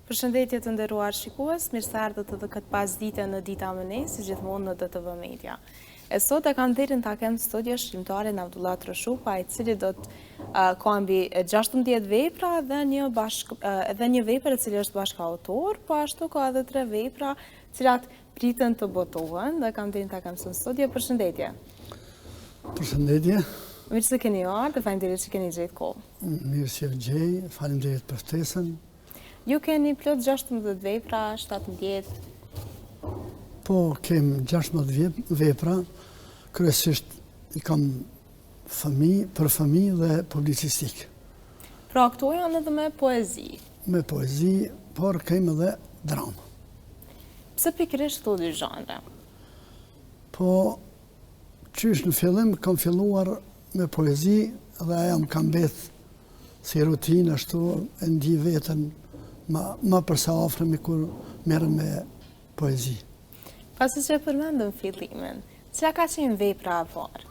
Përshëndetje të nderuar shikues, mirë se ardhët edhe këtë pasdite në Dita më nej, si gjithmonë në DTV Media. E sot e kam nderin ta kem në studio shkrimtarin Avdullah Troshupa, i cili do të ka mbi 16 vepra dhe një vepër e cili është bashkëautor, po ashtu ka edhe 3 vepra cilat pritën të botohen, dhe kam nderin ta kem në studio. Përshëndetje. Përshëndetje. Mirë se keni ardhur, faleminderit që keni gjetë kohë. Mirë që gjej, faleminderit për ftesën. Ju keni plot 16 vepra, 17? Po, kem 16 vepra, kryesisht i kam për fëmijë dhe publicistik. Pra këto janë edhe me poezi? Me poezi, por kem edhe dramë. Pse pikërisht këto dy zhanre? Po, qysh në fillim kam filluar me poezi dhe aja më kam betë si rutinë ashtu e ndi vetën ma përsa afrëmi kur merrem me poezi. Pasi që përmendëm fillimin, cila ka qenë vepra e parë?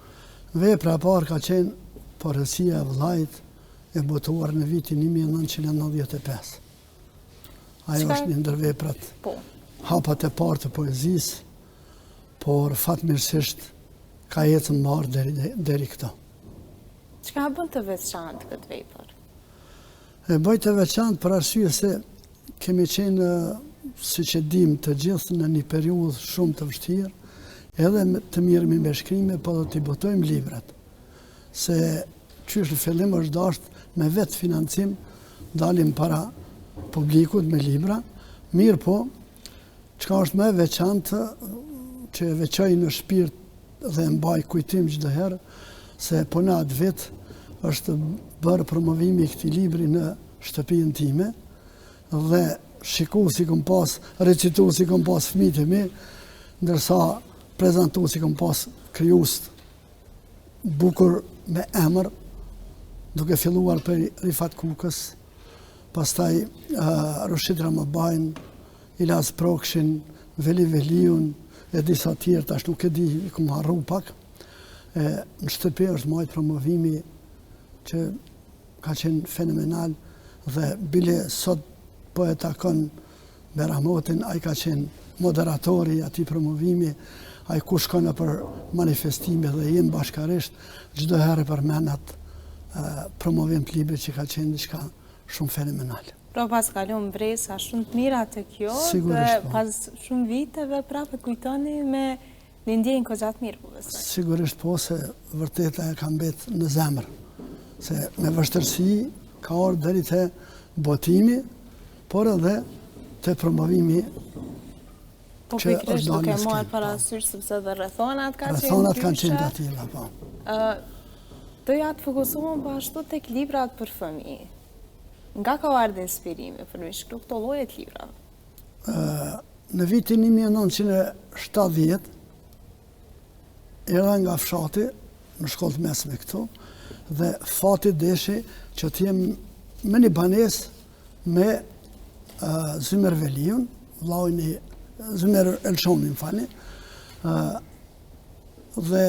Vepra e parë ka qenë Porësia e vllajt e botuar në vitin 1995. Ajo është një ndër veprat. Hapat e parë të poezisë, por fatmirësisht ka ecën marrë deri këto. Çka bën të veçantë këtë vepër? E bëj të veçantë për arsye se kemi qenë, siç e dim të gjithë, në një periudhë shumë të vështirë, edhe të mirëmi me shkrime, po do t'i botojmë librat. Se qysh në fillim është dashur me vetë financim, dalim para publikut me libra, mirë po, çka është më e veçantë që e veçoj në shpirt dhe mbaj kujtim çdo herë, se po në atë vit është bërë promovimi i këtij libri në shtëpinë time dhe shiku si kom pas, recitu si kom pas fëmijët e mi, ndërsa prezantu si kom pas krijues bukur me emër, duke filluar për Rifat Kukës, pastaj Rushid Ramabajn, Ilas Prokshin, Veli Veliun e disa tjerë, tash nuk e di, i kom harru pak. Në shtëpi është majtë promovimi që ka qenë fenomenal dhe bile sot po e takon Berahmotin, ai ka qenë moderatori ati promovimi, ai ku shkon për manifestime dhe jem bashkarisht, çdo herë përmendat promovim të librit që ka qenë diçka shumë fenomenal. Pra pas kalon mbresa shumë të mira të kjo, dhe pas shumë viteve prapë kujtoni me një ndjenjë goxha të mirë, po besoj. Sigurisht po, se vërtet e kam betë në zemër, se me vështërsi ka ardhur deri te botimi, por edhe te promovimi. Po pikërisht duke marrë parasysh sepse dhe rrethonat kanë qenë të tilla, po. Doja të fokusohem po ashtu tek librat për fëmijë. Nga ka ardhur inspirimi për me shkruar këto lloje të librave? Në vitin 1970 era nga fshati në shkollë të mesme këtu dhe fati deshi që të jem me një banesë me Zymer Veliun, vllain e Zymer Elshonin, dhe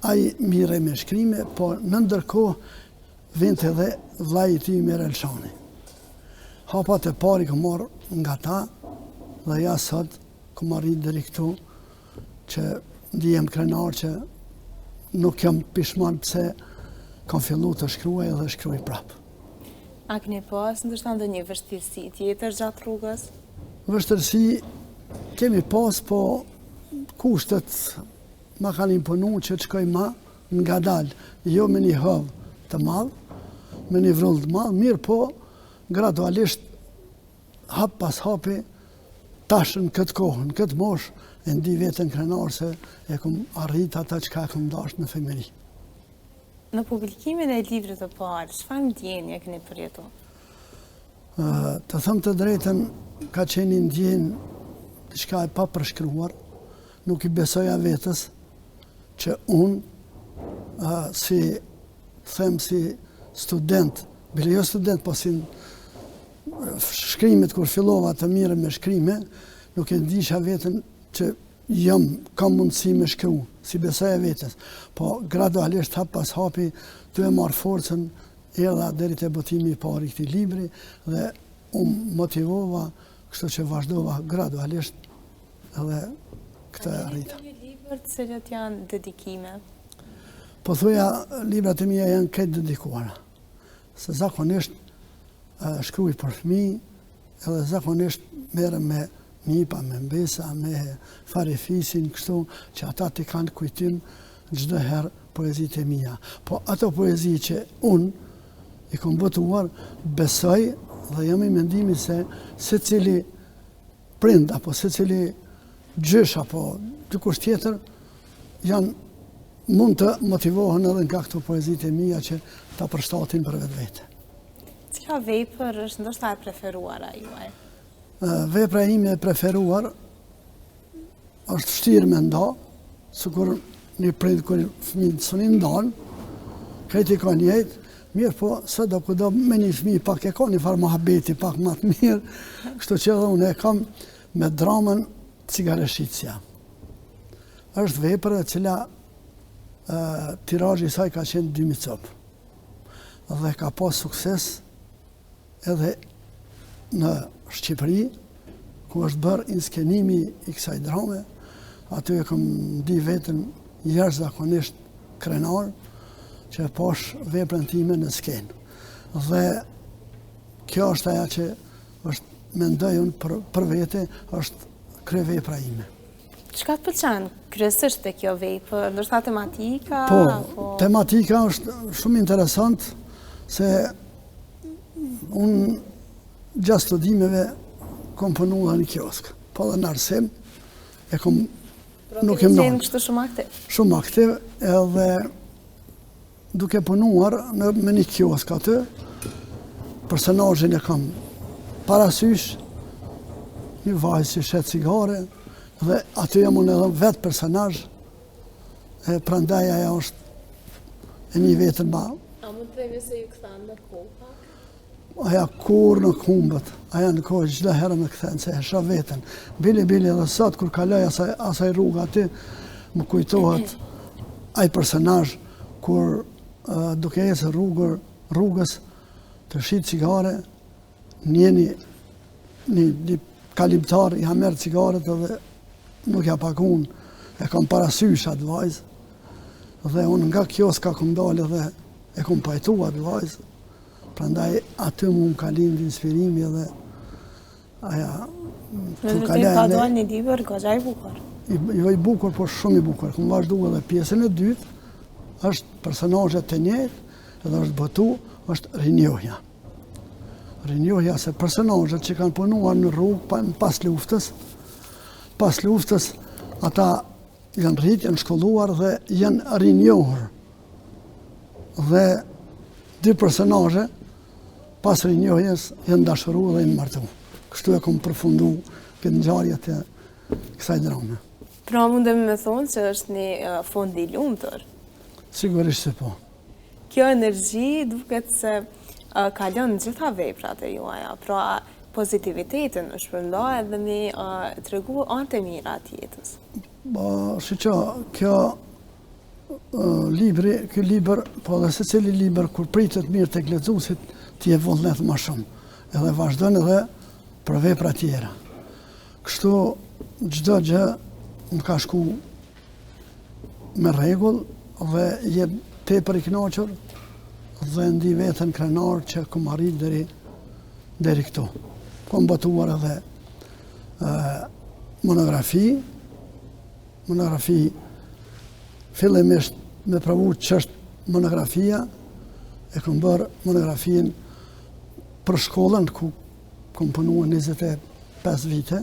ai mirë me shkrime, po në ndërkohë vinte edhe vllai i tij Zymer Elshoni. Hapat e parë kam marrë nga ta dhe ja sot kam arrit deri këtu që ndihem krenar që nuk jam pishman pse kam filluar të shkruaj dhe shkruaj prapë. A keni pas ndoshta ndonjë vështirësi tjetër gjatë rrugës? Vështirësi kemi pas, po kushtet ma kanë imponuar që të shkoj ma ngadalë, jo me një hëvë të madh, me një vrull të madh, mirë po gradualisht hap pas hapi tash në këtë kohë, në këtë moshë, e ndi vetën krenar se e kom arrit ata çka kom dashur në fëmijëri. Në publikimin e librit të parë, çfarë ndjenje keni përjetuar? Të them të drejtën, ka qenë ndjenjë diçka e papërshkruar, nuk i besoja vetës që unë si student, bile jo student, po si shkrimet kur fillova të mirë me shkrime, nuk e ndisha vetën që kam mundësi me shkru, si besoja vetës, po gradualisht hap pas hapi të e marrë forcën, erdha deri te botimi i parë i këtij libri dhe motivova, kështu që vazhdova gradualisht edhe këtë arrita. Një libër të cilët janë dedikime? Po thuja, librat e mia janë këtë dedikuara. Se zakonisht shkruaj për fëmijë, edhe zakonisht merrem me nipa, me mbesa, me farefisin, kështu që ata të kanë kujtim çdo herë poezitë e mia. Po ato poezi që unë i kam botuar, besoj dhe jam i mendimit se secili prind apo secili gjysh apo dikush tjetër mund të motivohen edhe nga këto poezitë e mia që ta përshtatin për vetvete. Cila vepër është ndoshta e preferuara juaj? Vepra ime e preferuar është vështirë me nda, sikur një prind kur fëmijët s'u ndan, krejti ka njëjtë, mirë po sado kudo me një fëmijë pak e ka një farë mohabeti pak më të mirë, kështu që edhe unë e kam me dramën Cigareshitësia. Është vepër e cila tirazhi i saj ka qenë 2000 copë dhe ka pas sukses edhe në Shqipëri, ku është bërë inskenimi i kësaj drame. Aty e kam di vetën jashtëzakonisht krenar që e pash veprën time në skenë. Dhe kjo është aja që është mendoj unë për vete, është kryevepra ime. Çka të pëlqen kryesisht te kjo vepër? Ndoshta tematika? Po, tematika është shumë interesant se unë gjatë studimeve kom punuar në kiosk. Po dhe në arsim e kom nuk e mnon. Kështu shumë aktiv? Shumë aktiv, edhe duke punuar me një kiosk aty, personazhin e kam parasysh, një vajzë që shet cigare, dhe aty jam unë edhe vetë personazh, prandaj aja është e një vetën ma. A mund të themi se ju kthan në kohë? Aja kur nuk humbët, aja në kohë çdo herë më kthen, se e shoh veten. Bili edhe sot kur kaloj asaj rrugë aty, më kujtohet ai personazh kur duke ecë rrugës të shit cigare, një kalimtar i ha merr cigaret edhe nuk ja pagun, e kam parasysh atë vajzë, dhe unë nga kioska kom dalë dhe e kom pajtu atë vajzë, prandaj aty mu më ka lindë inspirimi dhe aja... Në vërtet ka dalë një libër goxha i bukur. Jo i bukur, por shumë i bukur. Kom vazhdu edhe pjesën e dytë, është personazhet të njëjtë, edhe është botu, është rinjohja. Rinjohja se personazhet që kanë punuar në rrugë pas luftës, ata janë rritë, janë shkolluar dhe janë rinjohur. Dhe dy personazhe pas rinjohjes janë dashuruar dhe janë martu. Kështu e kom përfundu këtë ngjarjet e kësaj drame. Pra mundemi me thonë që është një fond i lumtur. Sigurisht se po. Kjo energji duket se kalon në gjitha veprat e juaja, pra pozitivitetin është shpërnda edhe me tregu anë të mira të jetës. Shiqo, kjo libër, po dhe secili libër, kur pritet mirë tek lexuesit, t'i e vullnet më shumë, edhe vazhdon edhe për vepra tjera. Kështu, çdo gjë më ka shku me rregull dhe jep tepër i kënaqur dhe ndi veten krenar që kom arrit deri këtu. Kom botuar edhe monografi fillimisht me provu ç'është monografia, e kom bërë monografin për shkollën ku kom punuar 25 vite,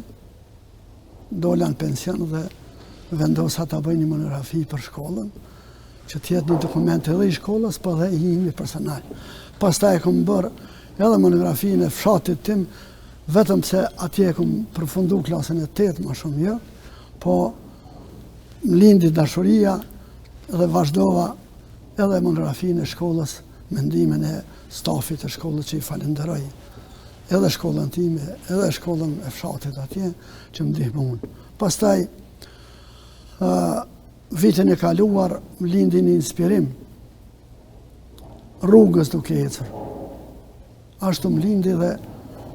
dola në pension dhe vendosa ta bëj një monografi për shkollën, që tjetë një dokument edhe i shkollës, po dhe i imi personal. Pastaj e kom bërë edhe monografinë e fshatit tim, vetëm se atje e kom përfundu klasën e 8 ma shumë jo, po më lindi dashuria dhe vazhdova edhe monografinë e shkollës, mendimin e stafit e shkollës që i falenderoj, edhe shkollën time, edhe shkollën e fshatit atje, që më ndihmon. Pastaj, vitin e kaluar, më lindi një inspirim, rrugës duke ecur. Ashtu më lindi dhe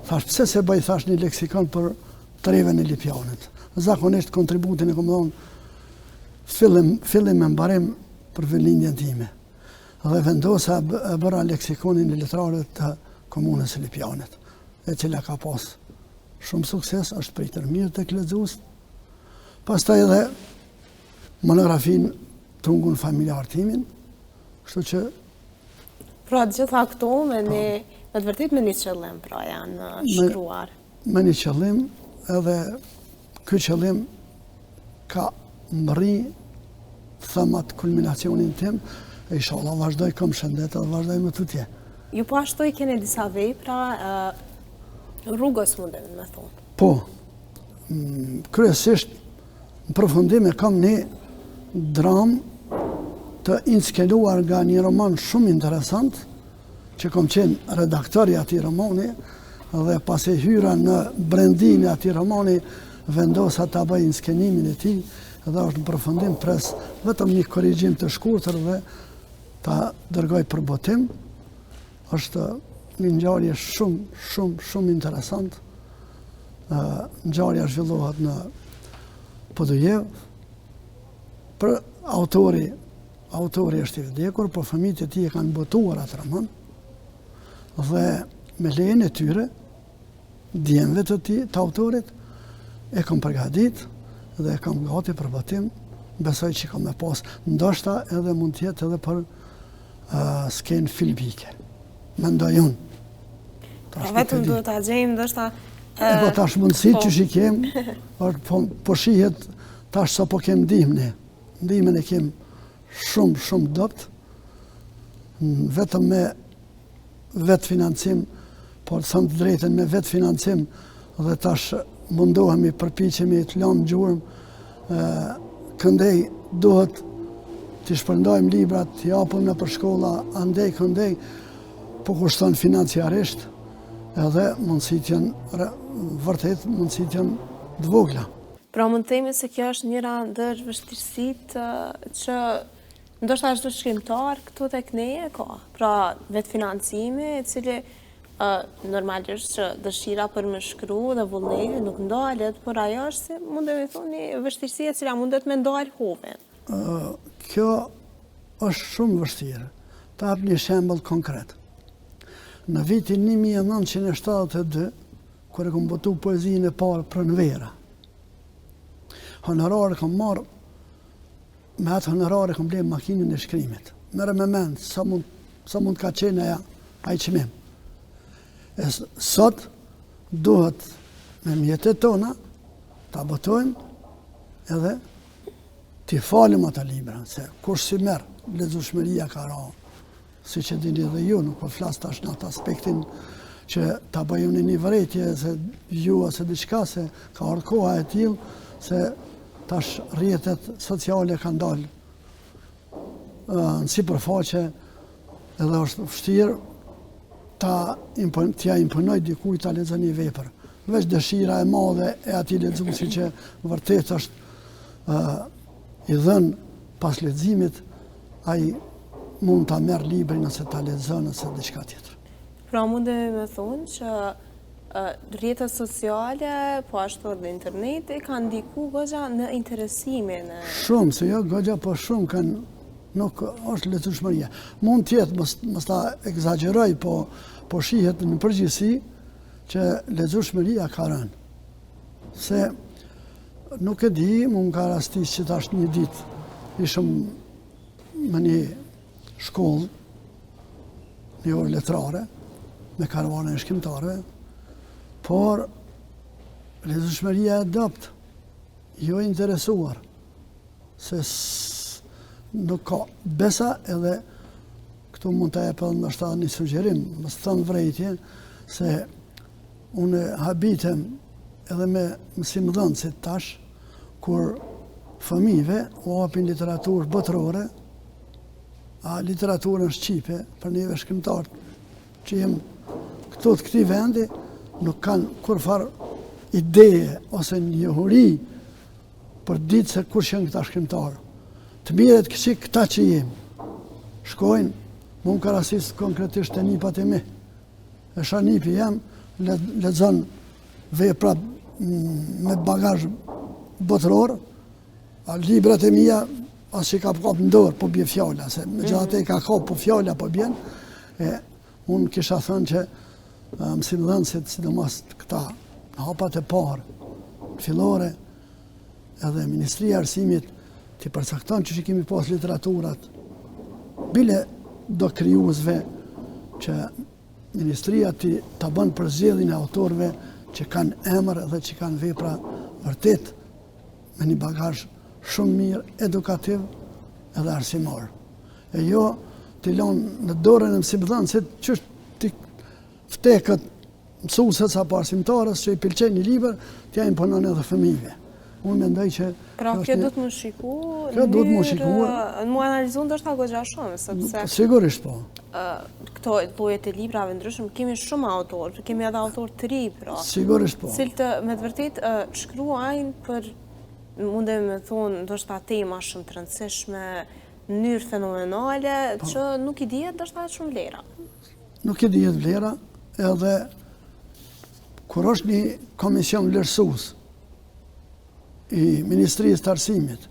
Thash, pse se bëj thash një leksikon për treve në Lipjanit. Zakonisht kontributin e kom dhonë fillim me mbarim për vëllindjen time. Dhe vendosa e bëra leksikonin e letrarëve të komunës së Lipjanit, e cila ka pas shumë sukses, është pritër mirë tek lexues. Pastaj edhe monografin Tungun familjar timin, kështu që Pra gjitha këto me të vërtet me një qëllim pra janë shkruar. Me një qëllim, edhe ky qëllim ka mbërri thëmat kulminacionin tim, e inshallah vazhdoj kam shëndet edhe vazhdoj më tutje. Ju po ashtu i keni disa vepra rrugës mundem me thonë. Po, kryesisht në përfundim e kam një dram të inskeluar nga një roman shumë interesant, që kom qenë redaktori ati romani, dhe pas e hyra në brendin e ati romani, vendosa ta bëj inskenimin e tij, dhe është në përfundim pres vetëm një korrigjim të shkurtër dhe ta dërgoj për botim. Është një ngjarje shumë interesant. Ngjarja zhvillohet në Podujev, për autori është i vdekur, por fëmijët e tij e kanë botuar atë roman, dhe me lejen e tyre, djemve të autorit, e kam përgadit dhe e kam gati për botim, besoj që kam me pas, ndoshta edhe mund tjetë edhe për skenë filmike. Mendoj unë. Vetëm do të gjejmë, ndoshta... Po tash mundësit që shikem, po shihet tash sa po kem ndihmën. Ndihmën e kem shumë dopt, vetëm me vetë financim, por thëmë të drejten me vetë financim, dhe tash mundohemi, përpiqemi të lamë gjurëm, këndej duhet të shpërndajmë librat, të japëm në për shkolla, andej këndej, po kushton financiarisht, edhe mundësit janë, vërtet mundësit janë dvogla. Pra mund të themi se kjo është njëra ndër vështirësitë që ndoshta çdo shkrimtar këtu tek ne ka. Pra vetë financimi, i cili normalisht që dëshira për me shkru dhe vullneti nuk ndalet, por ajo është se mundemi thonë një vështirësi e cila mundet me ndalë hovin. Kjo është shumë vështirë. Ta hap një shembull konkret. Në vitin 1972, kur e kam botu poezinë e parë Pranvera, honorare kam marrë, me atë honorare kam blejë makinën e shkrimit. Merë me mend, sa mund ka qenë ai çmim. Sot duhet me mjetet tona ta botojmë edhe t'i falim ata libra, se kush si merë, lexueshmëria ka ra, si që dini dhe ju, nuk po flas tash në atë aspektin që ta bëjmë një vërejtje se ju ose diçka, se ka ardhur koha e tillë se tash rrjetet sociale kanë dalë në sipërfaqe, edhe është vështirë t'ja imponoj dikujt ta lexon një vepër. Veç dëshira e madhe e atij lexuesi që vërtet është i dhënë pas leximit, ai mund ta merr librin ose ta lexon ose diçka tjetër. Pra mundemi me thonë që rrjetet sociale, po ashtu edhe interneti, kanë ndiku goxha në interesimin. Shumë, se jo goxha, po shumë kanë, nuk është lexueshmëria. Mund tjetë, mos ta egzagjeroj, po shihet në përgjithësi që lexueshmëria ka rënë. Se nuk e di, më ka rastis që tash një ditë ishëm me një shkollë, një orë letrare, me karavanën e shkrimtarëve, por lexueshmëria e dopt, jo interesuar, se nuk ka besa, edhe këtu mund të jep edhe ndoshta një sugjerim, mos thënë vërejtje, se unë habitem edhe me mësimdhënësit tash, kur fëmijëve u hapin literaturë botërore, a literaturën shqipe për neve shkrimtarë që jem këtu të këtij vendi, nuk kanë kurfar ideje ose njohuri për ditë se kush janë këta shkrimtarë. Të mirët këta që jemi, shkojnë, më ka rastis konkretisht të nipat e mi. E sha nipi jam, lexon vepra me bagazh botëror, librat e mia as që ka kap në dorë, po bje fjala, se me gjatë e ka kap, po fjala po bjen, unë kisha thënë që mësimdhënësit, sidomos këta hapat e parë, fillore, edhe Ministria e Arsimit, të përcakton që kemi pas literaturat, bile do krijuesve që Ministria të bën përzgjedhjen e autorëve që kanë emër dhe që kanë vepra vërtet me një bagazh shumë mirë, edukativ edhe arsimor. E jo të lënë në dorën e mësimdhënësit që të vtekët mësuesës apo arsimtarës që i pëlqen një libër, t'ja imponon edhe fëmijëve. Unë mendoj që pra kjo duhet më shiku, më analizu ndoshta goxha shumë, sepse sigurisht po. Këto llojet e librave ndryshëm kemi shumë autorë, kemi edhe autorë të ri, pra. Sigurisht po. Cilët me të vërtetë shkruajnë për mundem me thonë ndoshta tema shumë të rëndësishme, në mënyrë fenomenale, që nuk i dihet ndoshta shumë vlera. Nuk i dihet vlera, edhe kur është një komision vlerësues i Ministrisë të Arsimit,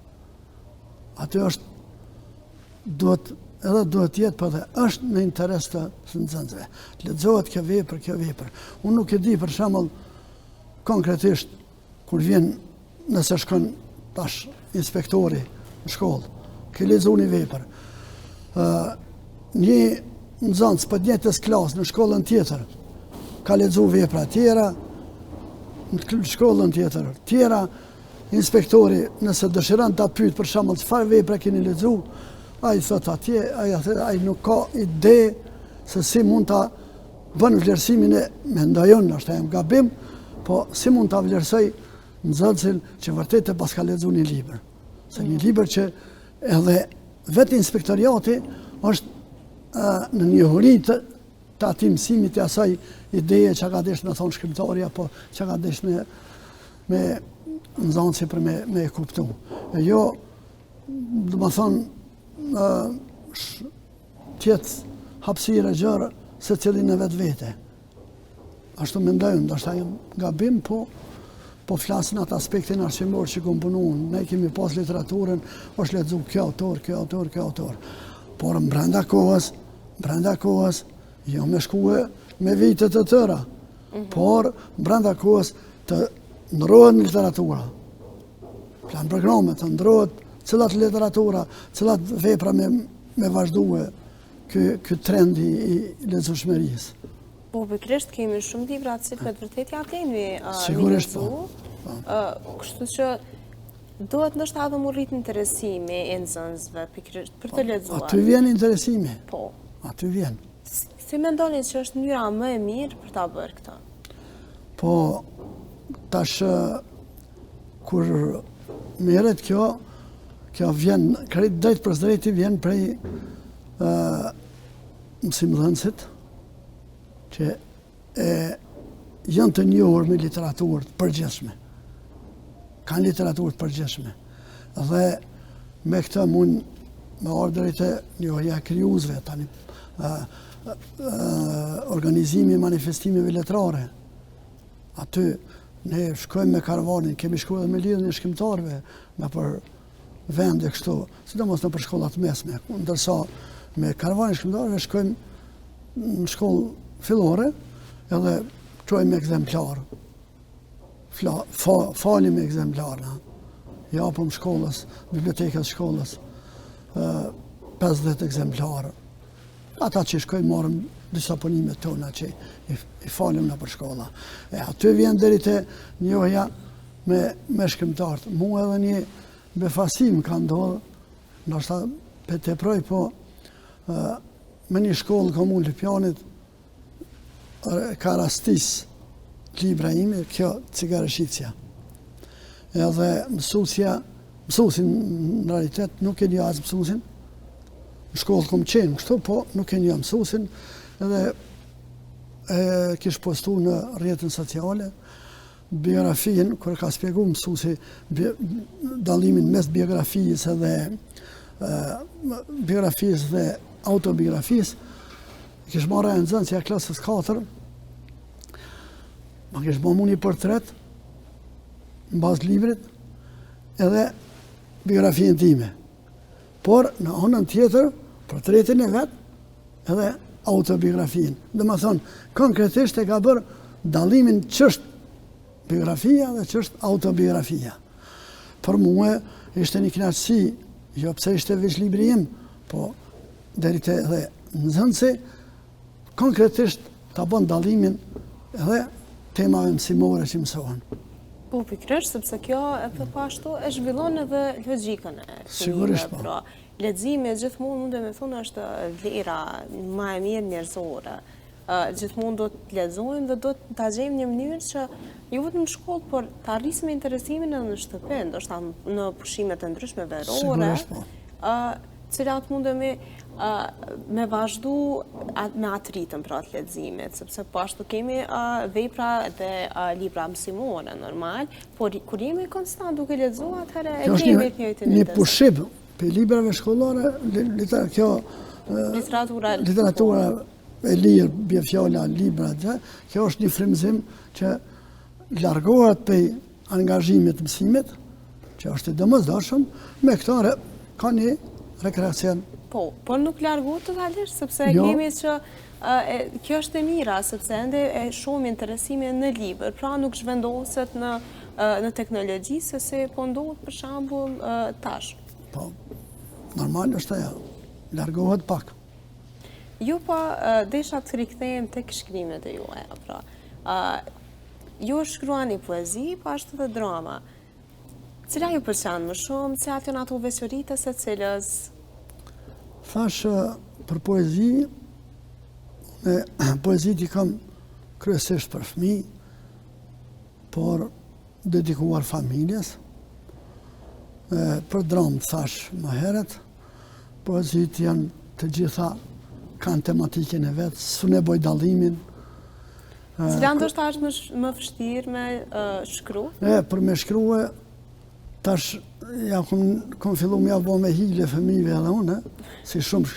aty duhet jetë, po dhe është në interes të nxënësve. Lexohet kjo vepër. Unë nuk e di për shembull konkretisht kur vjen nëse shkon tash inspektori në shkollë, ke lexuar një vepër. Një nxënës për njëjtës klasë në shkollën tjetër ka lexuar vepra tjera, në shkollën tjera, inspektori nëse dëshiron ta pyet për shembull çfarë vepra keni lexuar, ai thot atje, ai nuk ka ide se si mund ta bën vlerësimin e mendojon, është jam gabim, po si mund ta vlerësoj nxënësin që vërtet e paska lexuar një libër. Se një libër që edhe vetë inspektoriati është në njohuri të atij mësimit të asaj ideje që ka desh me thonë shkrimtari apo që ka desh me nxënësi për me e kuptu. E jo, do më thonë, tjetë hapësirë e gjërë se cilin e vetë vete. Ashtu mendojmë, ndoshta jam gabim, po flasin atë aspektin arsimor që kom punu unë. Ne kemi pas literaturën, është lexu kjo autor. Por brenda kohës, jo me shkue me vitet të tëra, por brenda kohës të ndrohet literatura. Plan programe të ndrohet cilat literatura, cilat vepra me vazhdue ky trendi i lexueshmërisë. Po, pikërisht kemi shumë libra të cilët me të vërtetë ja vlen me sigurisht po. Kështu që duhet ndoshta edhe më rrit interesimi i nxënësve pikërisht për të lexuar. Aty vjen interesimi. Po. Aty vjen. Si mendoni që është mënyra më e mirë për ta bërë këtë? Po, tash kur merret kjo vjen drejt për drejti vjen prej mësimdhënësit që janë të njohur me literaturë të përgjithshme. Kanë literaturë të përgjithshme. Dhe me këtë mund me ardhurit e njohja krijuesve tani organizimi i manifestimeve letrare. Aty ne shkojmë me karavanin, kemi shkuar me lidhjen e shkrimtarëve, me për vende kështu, sidomos në për shkollat mesme, ndërsa me karavanin e shkrimtarëve shkojmë në shkollë fillore, edhe çojmë ekzemplar. Falim ekzemplar. Japëm shkollës, bibliotekës shkollës, 50 ekzemplar. Ata që shkojmë marrëm disa punimet tona që i falim në për shkolla. Aty vjen deri te njohja me shkrimtarët. Mu edhe një befasim ka ndodhur, ndoshta pe teproj, po me një shkollë komunë Lipjanit ka rastis libra ime, kjo Cigareshitja. Edhe mësusin në realitet nuk e një as mësusin, në shkollë kom qenë kështu, po nuk e një mësusin, edhe kish postu në rrjetin sociale, biografin, kër ka spjegu mësusi dallimin mes biografisë dhe autobiografisë, kish marrë e nxënësja klasës 4, më kesh bo mu një portret, në bazë librit, edhe biografien time. Por, në onën tjetër, portretin e vetë, edhe autobiografien. Dhe më thonë, konkretisht e ka bërë dalimin ç'është biografia dhe ç'është autobiografia. Për mua ishte një kënaqësi, jo pse ishte veç libri im, po deri te edhe nxënësi konkretisht ta bën dallimin edhe temave mësimore që mësohen. Po, pikërisht, sepse kjo e të pashtu e zhvillon edhe logjikën e Sigurisht, po. pra, leximi gjithmonë mund me thonë është vlera më e mirë njerëzore. Gjithmonë do të lexojmë dhe do të ta gjejmë një mënyrë që jo vetëm në shkollë, por të arrisim interesimin edhe në shtëpi, ndoshta në pushimet e ndryshme verore, Sigurisht, po. cilat mundemi me vazhdu me atë ritëm pra të leximit, sepse po ashtu kemi vepra dhe libra mësimore normal, por kur jemi konstant duke lexuar, atëherë e kemi të njëjtin një interes. pushim për librave shkollore, literatura e lirë, bje fjalla, libra, kjo është një frymëzim që largohet për angazhimit mësimit, që është i domosdoshëm, me këtore ka një rekreacion. Po, por nuk largohet totalisht, sepse Jo. kemi që kjo është e mira, sepse ende e shumë interesimin në libër, pra nuk zhvendoset në teknologji, se se po ndodhet për shembull tash. Po, normal është ajo, largohet pak. Ju po desha të rikthehem tek shkrimet e juaja, pra. Ju shkruani poezi, po ashtu dhe drama. Cila ju pëlqen më shumë, cilat janë ato veçoritë së cilës? Thash për poezi, poezit i kam kryesisht për fëmijë, por dedikuar familjes. Për dramë thash më herët, poezit janë të gjitha kanë tematikin e vetë, s'u nevoj dallimin. Cila ndoshta është më vështirë me shkru? Për me shkrue, tash ja kom fillu me bo me hile fëmijëve edhe unë, si shumë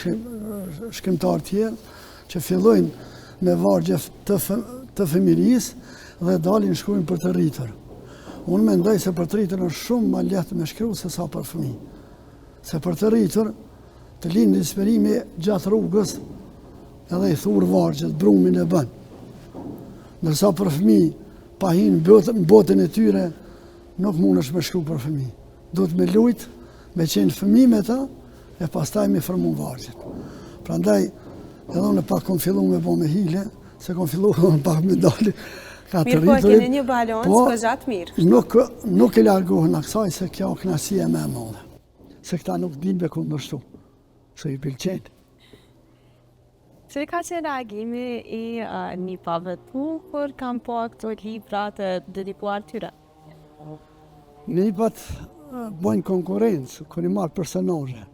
shkrimtarë tjerë, që fillojnë me vargje të fëmirisë dhe dalin shkruajnë për të rritur. Unë mendoj se për të rritur është shumë më lehtë me shkru se sa për fëmijë. Se për të rritur, të linë disperimi gjatë rrugës edhe i thurë vargjet, brumin e bën. Nërsa për fëmijë, pa hinë botën e tyre, nuk mund është me shkru për fëmijë. Duhet me lujtë, me qenë fëmijë me ta, e pastaj me formu vargjet. Prandaj, edhe unë pak kom fillu me bo me hile, se kom fillu pak me dali ka të Mirë po, rriturit. keni një balans, po gjatë mirë. Nuk e largohen a kësaj se kjo kënaqësia me e madhe. Se këta nuk din me kundërshtu, se i pëlqen. Që ka qenë reagimi i nipave tu, kur kam po këto libra të dedikuar tyre? Nipat bojnë konkurencë, kër i marrë personazhe.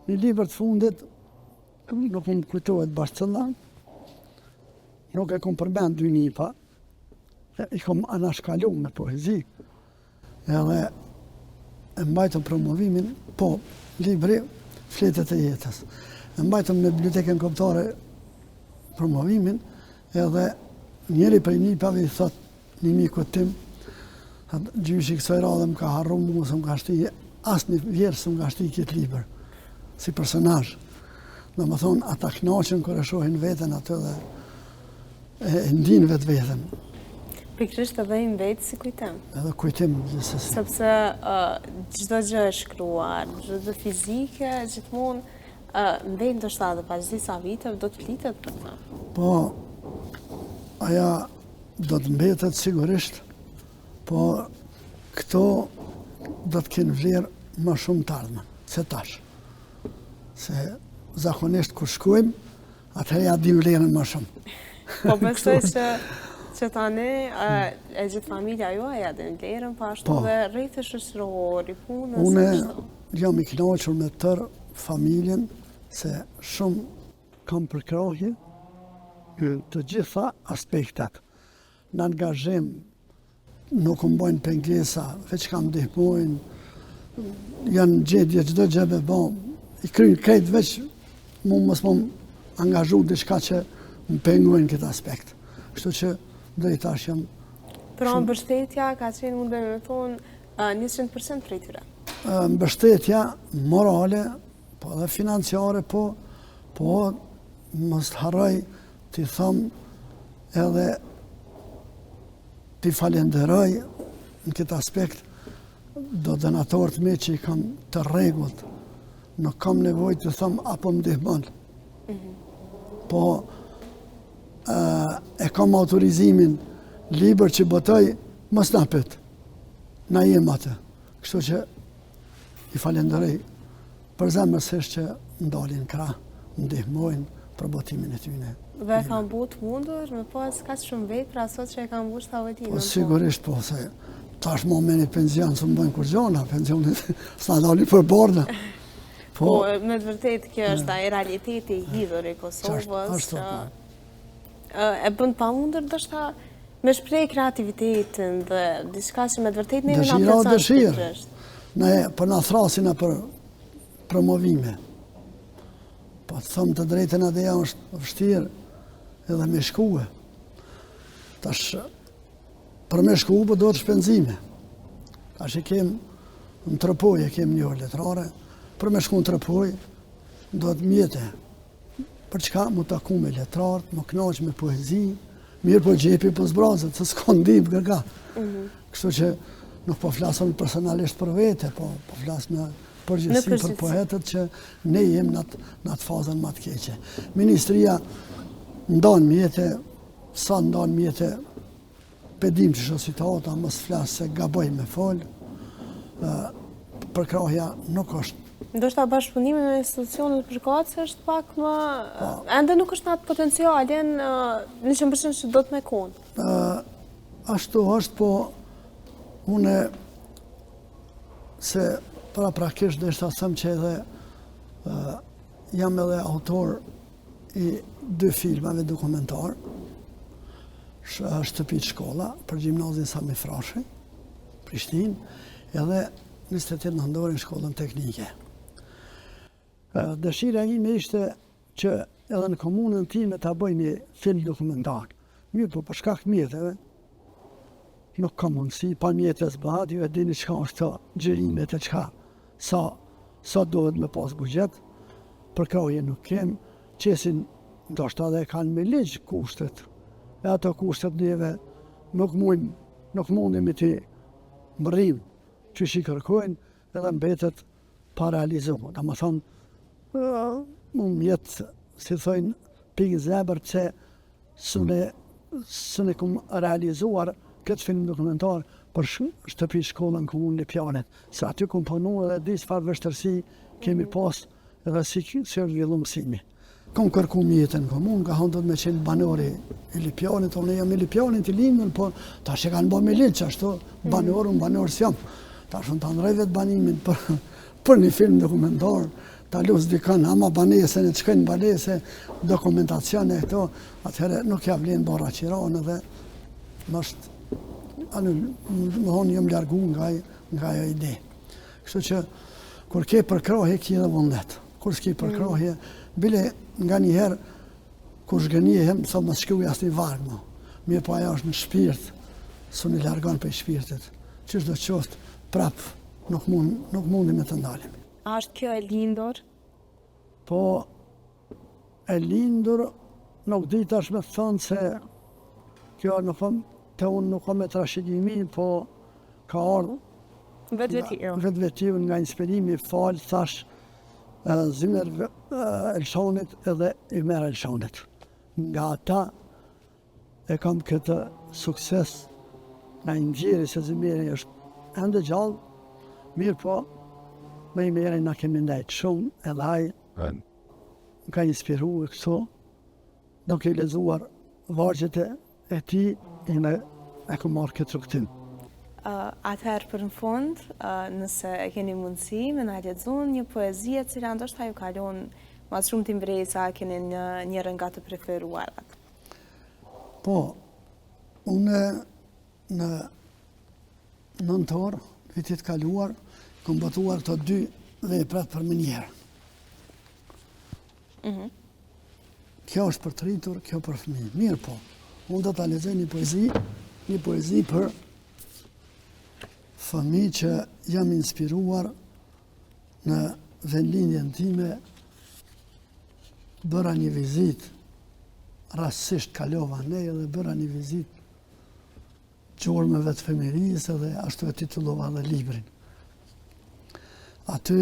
Një libër të fundit, nuk më kujtohet Barcellan, nuk e kom përmend dy nipa, i kom anashkalu me poezi, edhe e mbajtëm promovimin, po, libri Fletet e jetës. E mbajtëm në bibliotekën kombëtare promovimin, edhe njëri prej nipave i thot një miku tim, gjyshi kësaj radhe më ka harru mua, se më ka shti, asë një vjerë se më ka shti këtë libër, si personazh. Dhe më thonë, ata knaqen kër e shohin veten atë dhe e ndinë vetë veten. Pikërisht edhe i mbetë si kujtem. Edhe kujtim gjithsesi. Sepse çdo gjë e shkruar, çdo fizike, gjithmonë mbejnë ndoshta edhe pas disa viteve do të flitet për ta. Po, aja do të mbetet sigurisht, po këto do të kenë vlerë më shumë të ardhmen, se tash. Se zakonisht kur shkojmë, atëherë ja dim vlerën më shumë. Po besoj që tani e gjithë familja juaj ja din vlerën, po ashtu dhe rrjetet shoqëror, i punës. Unë jam i kënaqur me tërë familjen, se shumë kam përkrahje të gjitha aspektet. Në angazhim nuk më bojnë pengesa, veç kam ndihmojnë, janë gjendje çdo gjë me bë, i kryjnë krejt veç mu mos më angazhu diçka që më pengojnë këtë aspekt. Kështu që drejt tash jam... Pra mbështetja ka qenë, mundem me thonë, 100% prej tyre. Mbështetja morale, po edhe financiare, po mos të harroj t'i thëmë edhe t'i falenderoj në këtë aspekt do donatorët me që i kam të rregullt. Nuk kam nevojë të thëmë apo më ndihmon. Po e kam autorizimin liber që botoj mos na pyet. Na jem atë. Kështu që i falenderoj për zemërsisht që ndalin krah, ndihmojnë për botimin e tyre. Dhe kanë but mundur me pas kaq shumë vepra sot që e kanë bërë shtavëtinë. Po sigurisht po, se tash momenti pension s'u bën kur gjona, pensionit s'na dalin për borda. Po me të vërtetë kjo është ai realiteti i hidhur i Kosovës. E bën pamundur ndoshta me shpreh kreativitetin dhe diçka që me të vërtetë ne na dëshirë. Ne po na thrasin për promovime. Po të thëmë të drejtën atë ja është vështirë edhe me shkue. Tash, për me shkue po do të shpenzime. Tash kemë në Tërpoj, kemë një orë letrare, për me shku në Tërpoj, do të mjete. Për çka mu taku me letrarët, mu knaq me poezi, mirë po gjepi po zbrazët, se s'ka ndim kërka. Kështu që nuk po flasëm personalisht për vete, po flasë në përgjithësi për poetët që ne jem në atë fazën më të keqe. Ministria ndan mjete, sa ndan mjete, pedim që shë situata, mos flasë se gaboj me fol, përkrahja nuk është. Ndoshta bashkëpunimi me institucionet përkatëse është pak më... Ende nuk është në atë potencialin 100% që do të me konë. Ashtu është, po une se prakisht dhe shta thëmë që edhe jam edhe autor i 2 filmave dokumentar, Shtëpit shkolla, për gjimnazin Sami Frashi, Prishtinë, edhe 28 nëndorin shkollën teknike. Dëshira ime ishte që edhe në komunën time ta bëj një film dokumentar. Mirë, po për shkak të mjeteve, nuk ka mundësi, pa mjetës bëhat, ju e dini çka është të gjërimet e çka. Sa dohet me pas bugjet, përkraje nuk kem, qesin ndoshta dhe kanë me ligj kushtet, e ato kushtet neve nuk mundemi të mbërrim që shi kërkojnë edhe mbetet pa realizuar. Da më thonë, mund mjetë, si thojnë, pikë zebër që së ne kom realizuar këtë film dokumentar për Shtëpi shkollën në komunën e Pjanit. Se aty kom punu edhe di çfarë vështërsi kemi pas edhe si është zhvillu mësimi. Kom kërku mjetën në komunë, ka hëndët me qenë banori i Lipjanit, unë jam i Lipjanit i lindën, po ta që kanë bo me liqë, ashtu banor s'jam. Ta shumë të ndrej vetë banimin për një film dokumentar, ta lusë dikën, ama banese, në qëkën banese, dokumentacione e këto, atëherë nuk ja vlenë bara qiranë dhe më është më thonë jam largu nga ajo ide. Kështu që, kur ke përkrahje, ki dhe vullnet. Kur s'ki përkrahje, bile nga njëherë, kur shgënjehem, sa më shkuj asë një vargë, mirë po ajo është në shpirt, su një largon për shpirtit. Qështë do qoftë, prapë, nuk mundi me të ndalim. A është kjo e lindur? Po, e lindur, nuk di tash me thonë se kjo nuk të unë nuk kam me trashëgimi, po ka ardhur vetë-vetiu nga inspirimi falë, thash Zimmer Elshonit edhe Ymer Elshonit. Nga ata e kam këtë sukses nga Ingjeri, se Zimmeri është ende gjallë, mirë po, me Ymerin na kemi ndajtë shumë, edhe ai ka inspiru e këso, nuk i lezuar vargjet e ti, e ku marrë këtë rukëtim. Atëherë për në fund, nëse e keni mundësi, me na lexuar një poezi e cila ndoshta ju kalon mas shumë timbresa, keni njërën nga të preferuarat. Po, unë në nëntor, vitit kaluar, kom botuar këto 2 veprat për më njerë. Kjo është për të rritur, kjo për fëmijë. Mirë po, Unë do të lexoj një poezi për fëmijë që jam inspiruar në vendlindjen time, bëra një vizit, rastësisht kalova ne dhe bëra një vizit gjurmëve të fëmijërisë dhe ashtu e titullova dhe librin. Aty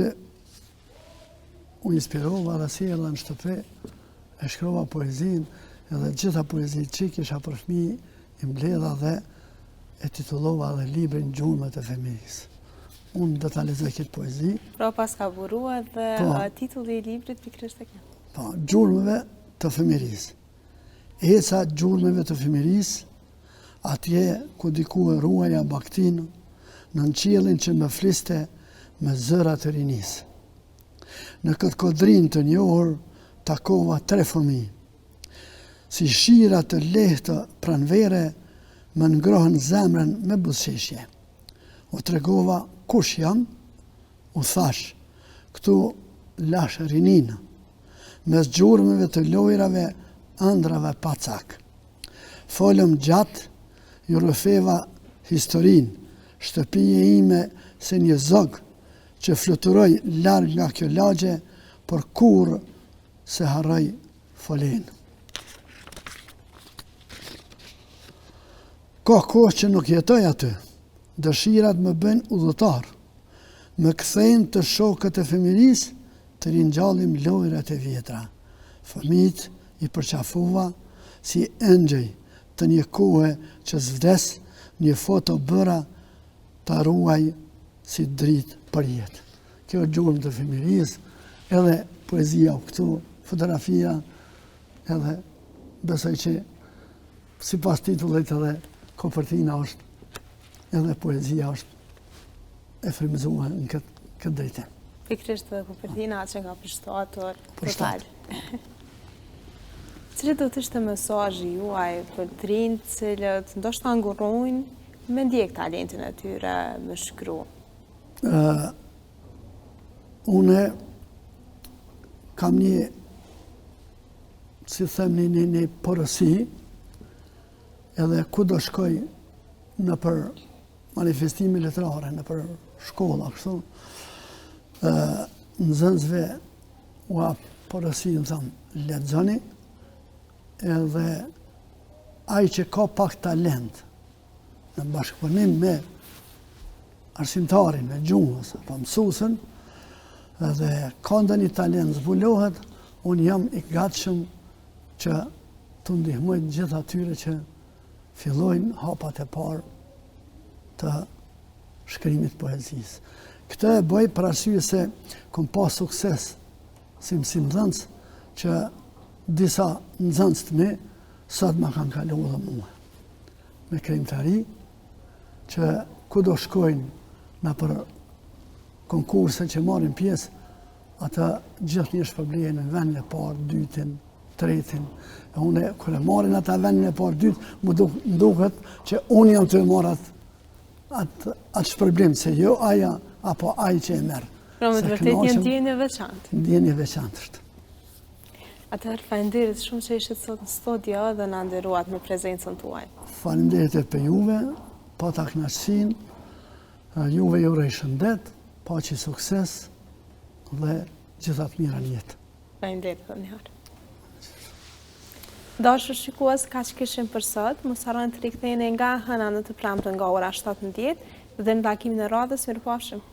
u inspirova dhe sjella në shtëpi, e shkrova poezin, edhe gjitha poezit që kisha për fëmijë i mbledha dhe e titullova dhe librin Gjurmët e fëmijërisë. Unë do ta lexoj këtë poezi. Pra pas ka burua dhe titulli i librit pikërisht e kjo. Po, Gjurmëve të fëmijërisë. Eca gjurmëve të fëmijërisë, atje ku diku e ruaja baktin, në qiellin që më fliste me zëra të rinisë. Në këtë kodrin të njohur takova 3 fëmijë. Si shira të lehtë pranvere, më ngrohën zemrën me buzëqeshje. U tregova kush jam, u thash, këtu lash rininë, mes gjurmëve të lojrave, ëndrave pacak. Folëm gjatë, ju rrëfeva historinë, shtëpije ime se një zog që fluturoj larg nga kjo lagje, por kur se harroj folenë. Ka kohë që nuk jetoj aty, dëshirat më bëjnë udhëtar, më kthejnë të shokët e fëmijërisë, të ringjallim lojrat e vjetra. Fëmijët i përqafova si engjëj të një kohe që zvdes, një foto bëra ta ruaj si dritë për jetë. Kjo gjurmë të fëmijërisë, edhe poezia këtu, fotografia, edhe besoj që sipas titullit edhe kopertina është, edhe poezia është e frymëzuar në këtë drejtim. Pikërisht dhe kopertina që nga përshtatur total. Cili do të ishte mesazhi juaj për të rinjt cilët ndoshta ngurrojnë me ndjek talentin e tyre me shkru? Une kam një, si them, një porësi, edhe ku do shkoj në për manifestime letrare, në për shkolla, kështu, nxënësve ua porësi në thamë, lexoni, edhe ai që ka pak talent në bashkëpunim me arsimtarin, me gjuhës, apo mësuesën, edhe ka ndonjë talent zbulohet, unë jam i gatshëm që të ndihmoj gjithë atyre që fillojnë hapat e parë të shkrimit poezisë. Këtë e bëj për arsye se kam pas sukses si mësimdhënës që disa nxënës të mi sot më kanë kalu dhe mua. Me krimtari që ku do shkojnë në për konkurse që marrin pjesë, ata gjithë një shpërblejnë në vendin e parë, dytin, tretin. E une, kër e marrin ata vendin e parë, dyt, më duket që unë jam të e marrat atë shpërblim, se jo aja, apo ai që e merë. Pra me të vërtet një ndjenjë veçantë. Ndjenjë veçantë është. Atëherë faleminderit shumë që ishit sot në studio dhe na nderuat me prezencën tuaj. Faleminderit edhe për juve, pata kënaqësinë, juve ju uroj shëndet, paqe, sukses dhe gjitha të mira në jetë. Faleminderit edhe një herë. Dashur shikues, kaq kishim për sot. Mos harroni të riktheheni nga hëna në të premten nga ora 17 dhe në takimin e radhës. Mirupafshim.